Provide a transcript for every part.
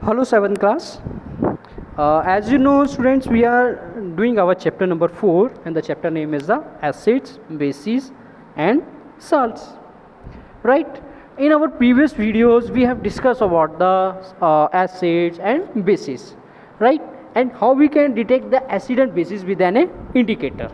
Hello 7th class. As you know students, we are doing our chapter number 4 and the chapter name is the acids, bases and salts. Right? In our previous videos we have discussed about the acids and bases. Right? And how we can detect the acid and bases with an indicator.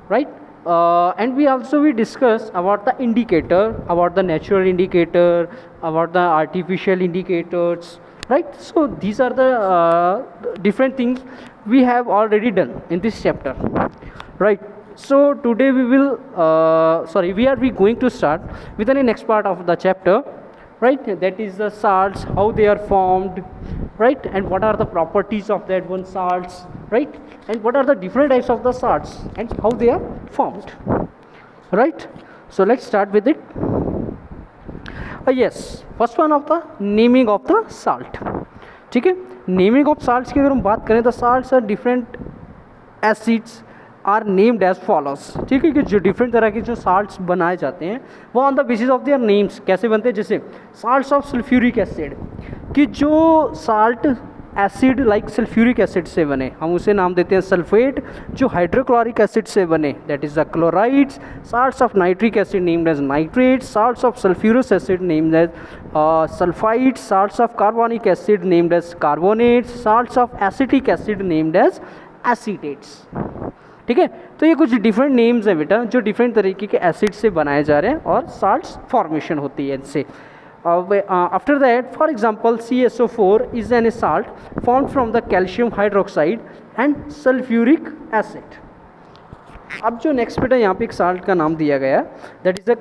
Right? And we discussed about the indicator, about the natural indicator, about the artificial indicators, right? So these are the different things we have already done in this chapter, right? So today we are going to start with the next part of the chapter, right? That is the salts, how they are formed, right? And what are the properties of that one salts, right? And what are the different types of the salts and how they are formed, right? So let's start with it. Yes, first one of the naming of the salt. ठीक है, naming of salts की अगर हम बात करें तो salts are different acids are named as follows. ठीक है, कि जो डिफरेंट तरह के जो साल्ट्स बनाए जाते हैं वो on the basis of their names कैसे बनते हैं. जैसे साल्ट्स ऑफ सल्फ्यूरिक एसिड, कि जो salt acid like sulphuric acid से बने हम उसे नाम देते हैं सल्फेट. जो हाइड्रोक्लोरिक एसिड से बने that is the chlorides. Salts of nitric acid named as nitrates. Salts of sulphurous acid named as sulphides. Salts of carbonic acid named as carbonates. Salts of acetic acid named as acetates. ठीक है, तो ये कुछ different names हैं बेटा जो different तरीके के एसिड से बनाए जा रहे हैं और साल्ट्स फॉर्मेशन होती है इनसे. After that, for example, CSO4 is an salt formed from the calcium hydroxide and sulfuric acid. अब जो नेक्स्ट बेटा यहाँ पे एक साल्ट का नाम दिया गया that is the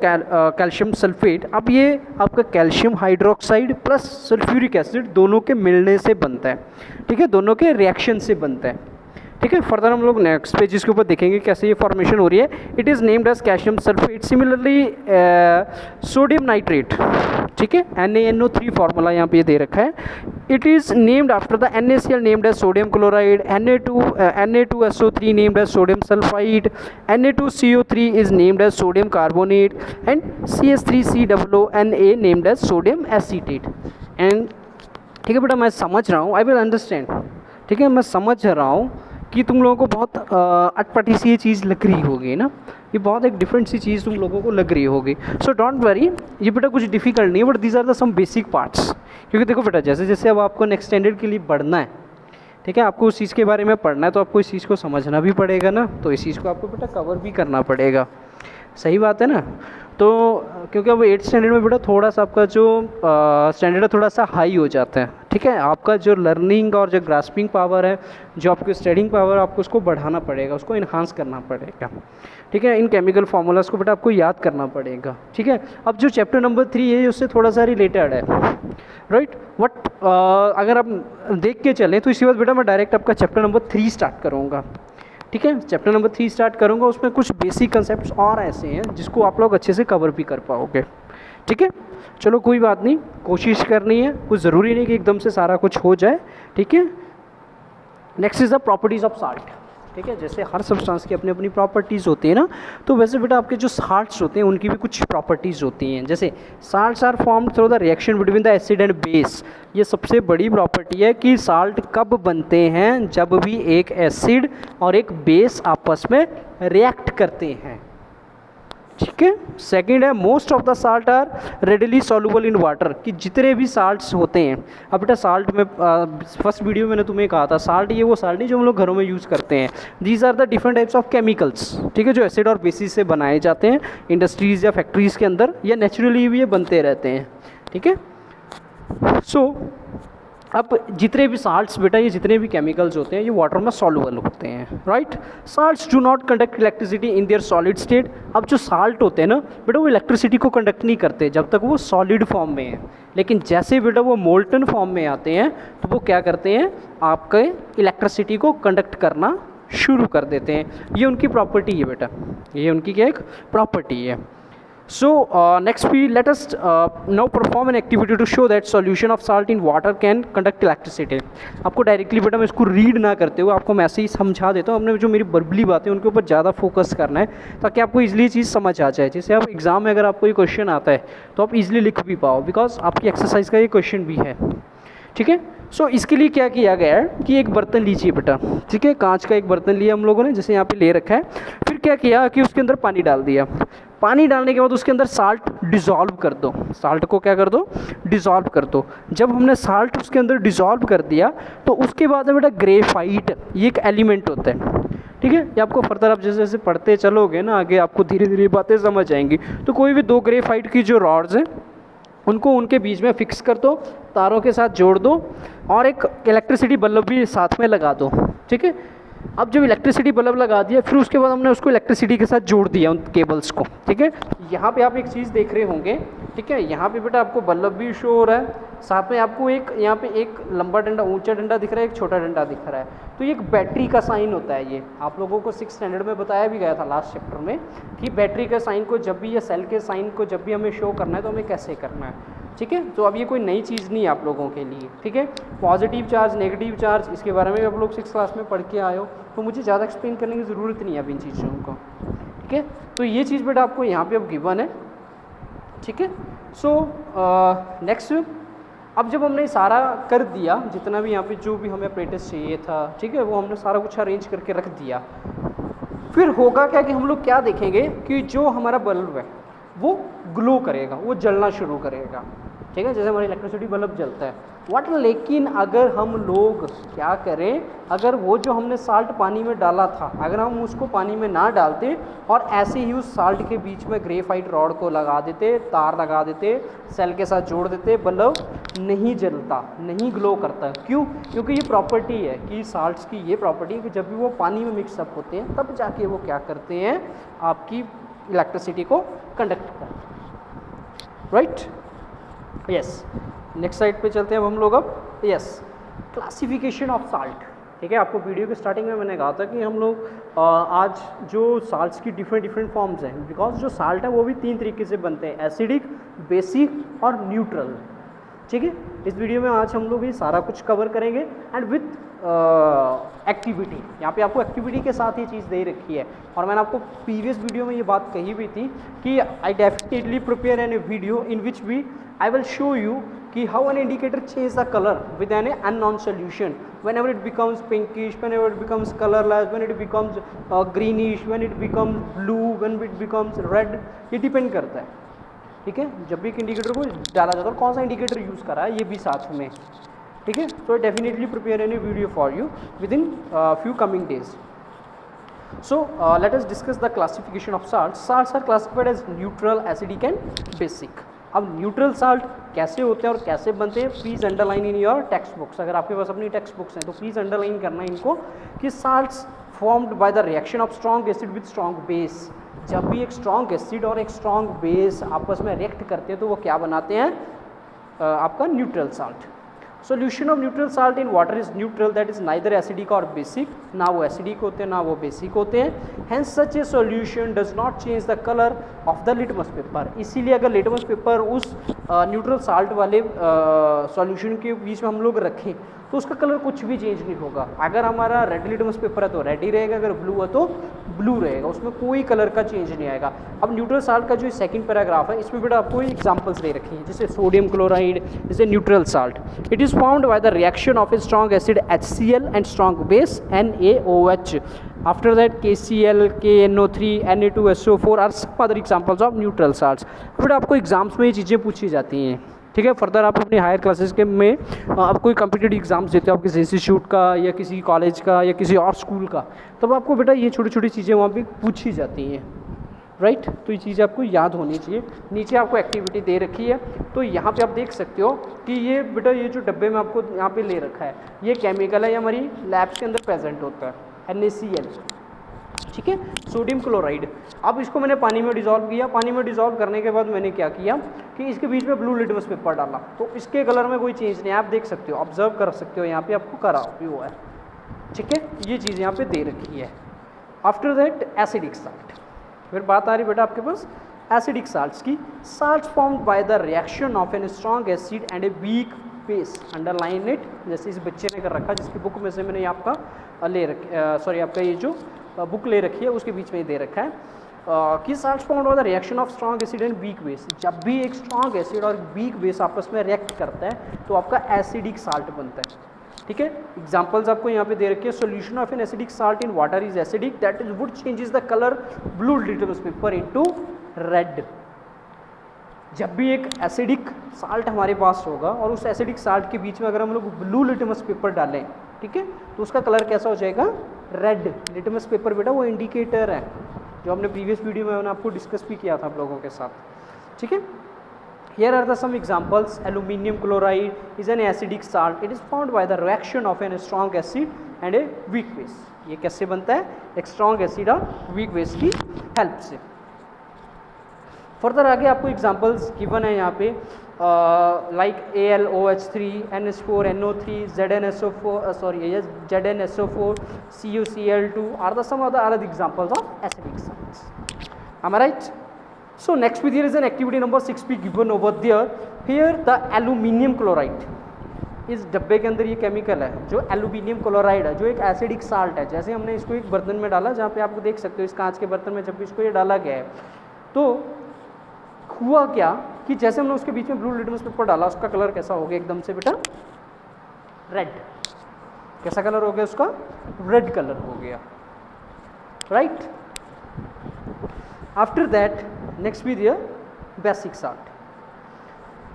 calcium sulphate. अब ये आपका calcium hydroxide plus sulphuric acid दोनों के मिलने से बनता है. ठीक है, दोनों के रिएक्शन से बनता है. ठीक है, फर्दर हम लोग नेक्स्ट पेज इसके ऊपर देखेंगे कैसे ये फॉर्मेशन हो रही है. It is named as calcium sulphate. Similarly sodium nitrate, ठीक है, NaNO3 फार्मूला यहाँ पे ये दे रखा है. It is named after the NaCl named as sodium chloride. Na2SO3 named as sodium sulphide. Na2CO3 is named as sodium carbonate and CH3COONA named as sodium acetate. And ठीक है बेटा, मैं समझ रहा हूँ, आई विल अंडरस्टैंड. ठीक है, मैं समझ रहा हूँ कि तुम लोगों को बहुत अटपटी सी ये चीज़ लग रही होगी ना, ये बहुत एक डिफरेंट सी चीज़ तुम लोगों को लग रही होगी. सो डोंट वरी, ये बेटा कुछ डिफिकल्ट नहीं है, but these are the some basic parts. क्योंकि देखो बेटा, जैसे जैसे अब आपको नेक्स्ट स्टैंडर्ड के लिए बढ़ना है, ठीक है, आपको उस चीज़ के बारे में पढ़ना है तो आपको इस चीज़ को समझना भी पड़ेगा ना, तो इस चीज़ को आपको बेटा कवर भी करना पड़ेगा. सही बात है ना. तो क्योंकि अब 8th स्टैंडर्ड में बेटा थोड़ा सा आपका जो स्टैंडर्ड है थोड़ा सा हाई हो जाता है. ठीक है, आपका जो लर्निंग और जो ग्रास्पिंग पावर है, जो आपकी स्टडिंग पावर, आपको उसको बढ़ाना पड़ेगा, उसको इन्हांस करना पड़ेगा. ठीक है, इन केमिकल फार्मूलाज को बेटा आपको याद करना पड़ेगा. ठीक है, अब जो चैप्टर नंबर 3 है उससे थोड़ा सा रिलेटेड है, राइट. बट अगर आप देख के चलें तो इसी बात बेटा मैं डायरेक्ट आपका चैप्टर नंबर 3 स्टार्ट करूँगा. ठीक है, चैप्टर नंबर 3 स्टार्ट करूँगा. उसमें कुछ बेसिक कंसेप्ट्स और ऐसे हैं जिसको आप लोग अच्छे से कवर भी कर पाओगे. ठीक है, चलो कोई बात नहीं, कोशिश करनी है, कुछ ज़रूरी नहीं कि एकदम से सारा कुछ हो जाए. ठीक है, next is the properties of salt. ठीक है, जैसे हर सब्सटेंस की अपनी अपनी प्रॉपर्टीज़ होती है ना, तो वैसे बेटा आपके जो साल्ट्स होते हैं उनकी भी कुछ प्रॉपर्टीज़ होती हैं. जैसे salts are formed through the reaction between the acid and base. ये सबसे बड़ी प्रॉपर्टी है कि साल्ट कब बनते हैं, जब भी एक एसिड और एक बेस आपस में रिएक्ट करते हैं. ठीक है, सेकंड है most of the salt are readily soluble in water, कि जितने भी साल्ट्स होते हैं. अब बेटा साल्ट में फर्स्ट वीडियो में मैंने तुम्हें कहा था साल्ट ये वो साल्ट नहीं जो हम लोग घरों में यूज़ करते हैं. These are the different types of chemicals. ठीक है, जो एसिड और बेसिस से बनाए जाते हैं इंडस्ट्रीज़ या फैक्ट्रीज़ के अंदर, या नेचुरली भी ये बनते रहते हैं. ठीक है, सो अब जितने भी साल्ट्स बेटा, ये जितने भी केमिकल्स होते हैं ये वाटर में सॉल्युबल होते हैं, right. Salts do not conduct electricity in their solid state. अब जो साल्ट होते हैं ना बेटा, वो इलेक्ट्रिसिटी को कंडक्ट नहीं करते जब तक वो सॉलिड फॉर्म में है. लेकिन जैसे बेटा वो मोल्टन फॉर्म में आते हैं तो वो क्या करते हैं, आपके इलेक्ट्रिसिटी को कंडक्ट करना शुरू कर देते हैं. ये उनकी प्रॉपर्टी है बेटा, ये उनकी क्या एक प्रॉपर्टी है. So next we let us now perform an activity to show that solution of salt in water can conduct electricity. आपको डायरेक्टली बेटा मैं इसको रीड ना करते हुए आपको मैं ऐसे ही समझा देता हूँ. हमने जो मेरी वर्बली बातें उनके ऊपर ज़्यादा फोकस करना है ताकि आपको इजीली चीज़ समझ आ जाए. जैसे आप एग्जाम में अगर आपको ये क्वेश्चन आता है तो आप इजीली लिख भी पाओ, बिकॉज आपकी एक्सरसाइज का ये क्वेश्चन भी है. ठीक है। सो इसके लिए क्या किया गया है कि एक बर्तन लीजिए बेटा, ठीक है, कांच का एक बर्तन लिया हम लोगों ने, जैसे यहाँ पे ले रखा है। फिर क्या किया कि उसके अंदर पानी डाल दिया। पानी डालने के बाद उसके अंदर साल्ट डिज़ोल्व कर दो, साल्ट को क्या कर दो, डिज़ोल्व कर दो। जब हमने साल्ट उसके अंदर डिज़ोल्व कर दिया तो उसके बाद में बेटा ग्रेफाइट, ये एक एलिमेंट होता है, ठीक है। ये आपको फर्दर आप जैसे जैसे पढ़ते चलोगे ना आगे आपको धीरे धीरे बातें समझ आएंगी। तो कोई भी दो ग्रेफाइट की जो रॉड्स हैं उनको उनके बीच में फिक्स कर दो, तारों के साथ जोड़ दो और एक इलेक्ट्रिसिटी बल्ब भी साथ में लगा दो, ठीक है। अब जब इलेक्ट्रिसिटी बल्ब लगा दिया फिर उसके बाद हमने उसको इलेक्ट्रिसिटी के साथ जोड़ दिया उन केबल्स को, ठीक है। यहाँ पे आप एक चीज़ देख रहे होंगे, ठीक है, यहाँ पे बेटा आपको बल्ब भी शो हो रहा है, साथ में आपको एक यहाँ पे एक लंबा डंडा, ऊंचा डंडा दिख रहा है, एक छोटा डंडा दिख रहा है। तो ये एक बैटरी का साइन होता है। ये आप लोगों को 6th स्टैंडर्ड में बताया भी गया था लास्ट चैप्टर में कि बैटरी का साइन को जब भी या सेल के साइन को जब भी हमें शो करना है तो हमें कैसे करना है, ठीक है। तो अब ये कोई नई चीज़ नहीं है आप लोगों के लिए, ठीक है। पॉजिटिव चार्ज, नेगेटिव चार्ज, इसके बारे में आप लोग 6th क्लास में पढ़ के आए हो, तो मुझे ज़्यादा एक्सप्लेन करने की ज़रूरत नहीं है अब इन चीज़ों को, ठीक है। तो ये चीज़ बेटा आपको यहाँ पे अब गिवन है, ठीक है। सो नेक्स्ट, अब जब हमने सारा कर दिया, जितना भी यहाँ पे जो भी हमें अप्रेटिस चाहिए था, ठीक है, वो हमने सारा कुछ अरेंज करके रख दिया। फिर होगा क्या कि हम लोग क्या देखेंगे कि जो हमारा बल्ब है वो ग्लो करेगा, वो जलना शुरू करेगा, ठीक है, जैसे हमारी इलेक्ट्रिसिटी बल्ब जलता है व्हाट। लेकिन अगर हम लोग क्या करें, अगर वो जो हमने साल्ट पानी में डाला था अगर हम उसको पानी में ना डालते और ऐसे ही उस साल्ट के बीच में ग्रेफाइट रॉड को लगा देते, तार लगा देते, सेल के साथ जोड़ देते, बल्ब नहीं जलता, नहीं ग्लो करता। क्यों? क्योंकि ये प्रॉपर्टी है कि साल्ट्स की ये प्रॉपर्टी है कि जब भी वो पानी में मिक्सअप होते हैं तब जाके वो क्या करते हैं, आपकी इलेक्ट्रिसिटी को कंडक्ट करते हैं, राइट। यस, नेक्स्ट साइड पे चलते हैं अब हम लोग। अब यस, क्लासिफिकेशन ऑफ साल्ट, ठीक है। आपको वीडियो के स्टार्टिंग में मैंने कहा था कि हम लोग आज जो साल्ट्स की डिफरेंट फॉर्म्स हैं, बिकॉज जो साल्ट है वो भी 3 तरीके से बनते हैं, एसिडिक, बेसिक और न्यूट्रल, ठीक है। इस वीडियो में आज हम लोग ये सारा कुछ कवर करेंगे एंड विथ एक्टिविटी। यहाँ पे आपको एक्टिविटी के साथ ये चीज़ दे रखी है और मैंने आपको प्रीवियस वीडियो में ये बात कही भी थी कि I definitely prepare an a video in which we I will show you कि how an indicator changes the color with an unknown solution, whenever it becomes pinkish, whenever it becomes colorless, when it becomes greenish, when it becomes blue, when it becomes red, ये depend करता है, ठीक है। जब भी एक indicator को डाला जाता है कौन सा इंडिकेटर यूज़ करा है ये भी साथ में, ठीक है। So definitely prepare any video for you with in few coming days. So let us discuss the classification of salts. Salts are classified as neutral, acidic and basic. अब न्यूट्रल साल्ट कैसे होते हैं और कैसे बनते हैं, please underline in your text books. अगर आपके पास अपनी टेक्स्ट बुक्स हैं तो प्लीज़ अंडरलाइन करना इनको कि salts formed by the reaction of strong acid with strong base. जब भी एक स्ट्रॉन्ग एसिड और एक स्ट्रॉन्ग बेस आपस में रिएक्ट करते हैं तो वो क्या बनाते हैं, आपका neutral salt. Solution of neutral salt in water is neutral, that is neither acidic और बेसिक, ना वो एसिडिक होते हैं ना वो बेसिक होते हैं। Hence such a solution does not change the colour of the litmus paper. इसीलिए अगर लिटमस पेपर उस न्यूट्रल साल्ट वाले सॉल्यूशन के बीच में हम लोग रखें तो उसका कलर कुछ भी चेंज नहीं होगा। अगर हमारा रेड लिटमस पेपर है तो रेड ही रहेगा, अगर ब्लू है तो ब्लू रहेगा, उसमें कोई कलर का चेंज नहीं आएगा। अब न्यूट्रल साल्ट का जो सेकंड पैराग्राफ है इसमें बेटा आपको एग्जांपल्स दे रखी हैं, जैसे sodium chloride is a neutral salt, it is found by the reaction of a strong acid HCl and strong base NaOH। After that KCl, KNO3, Na2SO4 are some other examples of neutral salts. बेटा आपको exams में ये चीज़ें पूछी जाती हैं, ठीक है। फर्दर आप अपनी हायर क्लासेस के में आप कोई कम्पिटिटिव एग्जाम्स देते हो, आप किसी इंस्टीट्यूट का या किसी कॉलेज का या किसी और स्कूल का, तब आपको बेटा ये छोटी छोटी चीज़ें वहाँ पे पूछी जाती हैं, राइट। तो ये चीज़ें आपको याद होनी चाहिए। नीचे आपको एक्टिविटी दे रखी है तो यहाँ पे आप देख सकते हो कि ये बेटा ये जो डब्बे में आपको यहाँ पे ले रखा है ये केमिकल है, ये हमारी लैब्स के अंदर प्रेजेंट होता है, NaCl, ठीक है, सोडियम क्लोराइड। अब इसको मैंने पानी में डिज़ोल्व किया, पानी में डिज़ोल्व करने के बाद मैंने क्या किया कि इसके बीच में ब्लू लिटमस पेपर डाला तो इसके कलर में कोई चेंज नहीं है, आप देख सकते हो, ऑब्जर्व कर सकते हो, यहाँ पे आपको करा हुआ है, ठीक है। ये चीज़ यहाँ पे दे रखी है। आफ्टर दैट एसिडिक साल्ट, फिर बात आ रही बेटा आपके पास एसिडिक साल्ट्स की। Salts formed by the reaction of an strong acid and a weak base, underline it, जैसे इस बच्चे ने कर रखा जिसकी बुक में से मैंने आपका आपका ये जो बुक ले रखी है उसके बीच में दे रखा है। कि salts found by the reaction of strong acid and weak base. जब भी एक स्ट्रॉन्ग एसिड और वीक बेस आपस में रिएक्ट करता है तो आपका एसिडिक साल्ट बनता है। ठीक है, एग्जांपल्स आपको यहाँ पे दे रखे हैं। Solution of N acidic salt in water is acidic, that is would changes the colour blue litmus paper into red. जब भी एक एसिडिक साल्ट हमारे पास होगा और उस एसिडिक साल्ट के बीच में अगर हम लोग ब्लू लिटमस पेपर डालें, ठीक है, तो उसका कलर कैसा हो जाएगा, रेड। लिटमस पेपर बेटा वो इंडिकेटर है जो हमने प्रीवियस वीडियो में आपको डिस्कस भी किया था आप लोगों के साथ। ठीक है, here are the some examples. Aluminium chloride is an acidic salt, it is found by the reaction of an strong acid and a weak base. ये कैसे बनता है, एक स्ट्रॉन्ग एसिड और वीक बेस की हेल्प से। फर्दर आगे आपको एग्जांपल्स गिवन है यहाँ पे, like AlOH3, NH4, NO3, ZnSO4, ZnSO4, CuCl2 are the some of the other examples of acidic salts. Am I right? So next with here is an activity number 6 given over there. Here the aluminium chloride, इस डब्बे के अंदर ये chemical है जो aluminium chloride है, जो एक एसिडिक साल्ट है। जैसे हमने इसको एक बर्तन में डाला, जहाँ पे आपको देख सकते हो इस कांच के बर्तन में जब भी इसको ये डाला गया है, तो हुआ क्या कि जैसे हमने उसके बीच में ब्लू लिटमस पेपर डाला, उसका कलर कैसा हो गया एकदम से बेटा, रेड। कैसा कलर हो गया उसका, रेड कलर हो गया, right. After that next with here basic salt.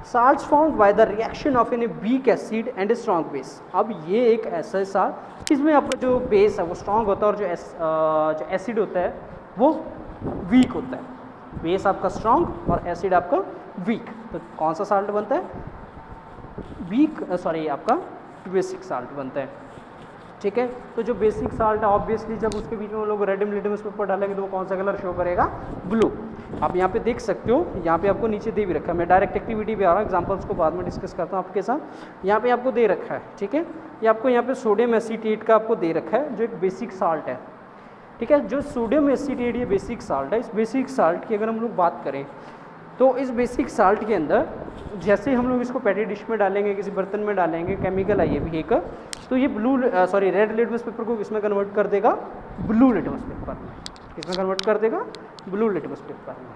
Salts found by the reaction of an weak acid and a strong base. अब ये एक ऐसा साल्ट इसमें आपका जो बेस है वो स्ट्रॉन्ग होता है और जो एसिड होता है वो वीक होता है। बेस आपका स्ट्रॉन्ग और एसिड आपका वीक, तो कौन सा साल्ट बनता है, आपका बेसिक साल्ट बनता है। ठीक है, तो जो बेसिक साल्ट है ऑब्वियसली जब उसके बीच में हम लोग रेड लिटमस पेपर डालेंगे तो वो कौन सा कलर शो करेगा, ब्लू। आप यहाँ पे देख सकते हो, यहाँ पे आपको नीचे दे भी रखा है, मैं डायरेक्ट एक्टिविटी पे आ रहा हूँ, एग्जांपल्स को बाद में डिस्कस करता हूँ आपके साथ। यहाँ पे आपको दे रखा है, ठीक है, ये आपको यहाँ पे सोडियम एसीटेट का आपको दे रखा है जो एक बेसिक साल्ट है। ठीक है, जो सोडियम एसीटेट ये बेसिक साल्ट है, इस बेसिक साल्ट की अगर हम लोग बात करें तो इस बेसिक साल्ट के अंदर जैसे हम लोग इसको पैटी डिश में डालेंगे, किसी बर्तन में डालेंगे, केमिकल है ये भी एक, तो ये रेड लिटमस पेपर को किसमें कन्वर्ट कर देगा, ब्लू लिटमस पेपर में। किसमें कन्वर्ट कर देगा, ब्लू लिटमस पेपर में।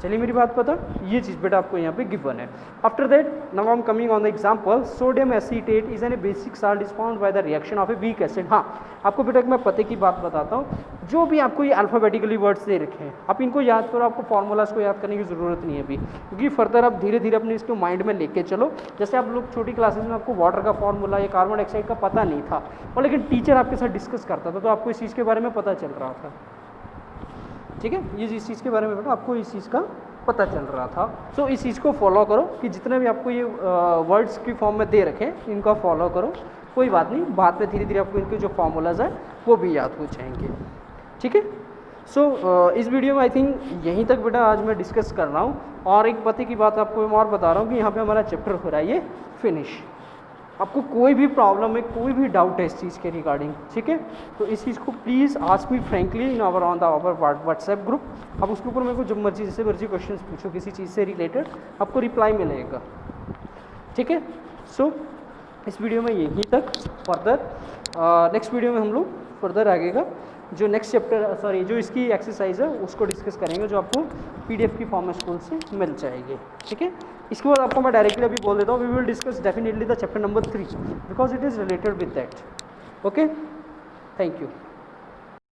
चलिए मेरी बात पता, ये चीज़ बेटा आपको यहाँ पे गिवन है। After that now I am coming on the example. Sodium acetate is an a basic salt is found by the reaction of a weak acid. हाँ, आपको बेटा मैं पते की बात बताता हूँ, जो भी आपको ये अल्फाबेटिकली वर्ड्स दे रखे हैं आप इनको याद करो, आपको फार्मूलाज को याद करने की ज़रूरत नहीं है अभी, क्योंकि फर्दर आप धीरे धीरे अपने इसको माइंड में लेके चलो। जैसे आप लोग छोटी क्लासेस में आपको वाटर का फार्मूला या कार्बन डाइऑक्साइड का पता नहीं था, और लेकिन टीचर आपके साथ डिस्कस करता था तो आपको इस चीज़ के बारे में पता चल रहा था। ठीक है, ये इस चीज़ के बारे में बेटा आपको इस चीज़ का पता चल रहा था। सो इस चीज़ को फॉलो करो कि जितने भी आपको ये वर्ड्स की फॉर्म में दे रखे इनको फॉलो करो, कोई बात नहीं, बाद में धीरे धीरे आपको इनके जो फॉर्मूलाज है वो भी याद हो जाएंगे। ठीक है, सो इस वीडियो में आई थिंक यहीं तक बेटा आज मैं डिस्कस कर रहा हूँ। और एक पते की बात आपको मैं और बता रहा हूँ कि यहाँ पे हमारा चैप्टर हो रहा है ये फिनिश। आपको कोई भी प्रॉब्लम है, कोई भी डाउट है इस चीज़ के रिगार्डिंग, ठीक है, तो इस चीज़ को please ask me frankly in our on the our WhatsApp group. आप उसके ऊपर मेरे को जब मर्जी जैसे मर्जी क्वेश्चंस पूछो किसी चीज़ से रिलेटेड, आपको रिप्लाई मिलेगा। ठीक है, सो इस वीडियो में यहीं तक। फर्दर नेक्स्ट वीडियो में हम लोग फर्दर आगेगा जो नेक्स्ट चैप्टर जो इसकी एक्सरसाइज है उसको डिस्कस करेंगे, जो आपको PDF की फॉर्म में स्कूल से मिल जाएगी। ठीक है, इसके बाद आपको मैं डायरेक्टली अभी बोल देता हूँ, we will discuss definitely the chapter number 3 because it is related with that. Okay, thank you.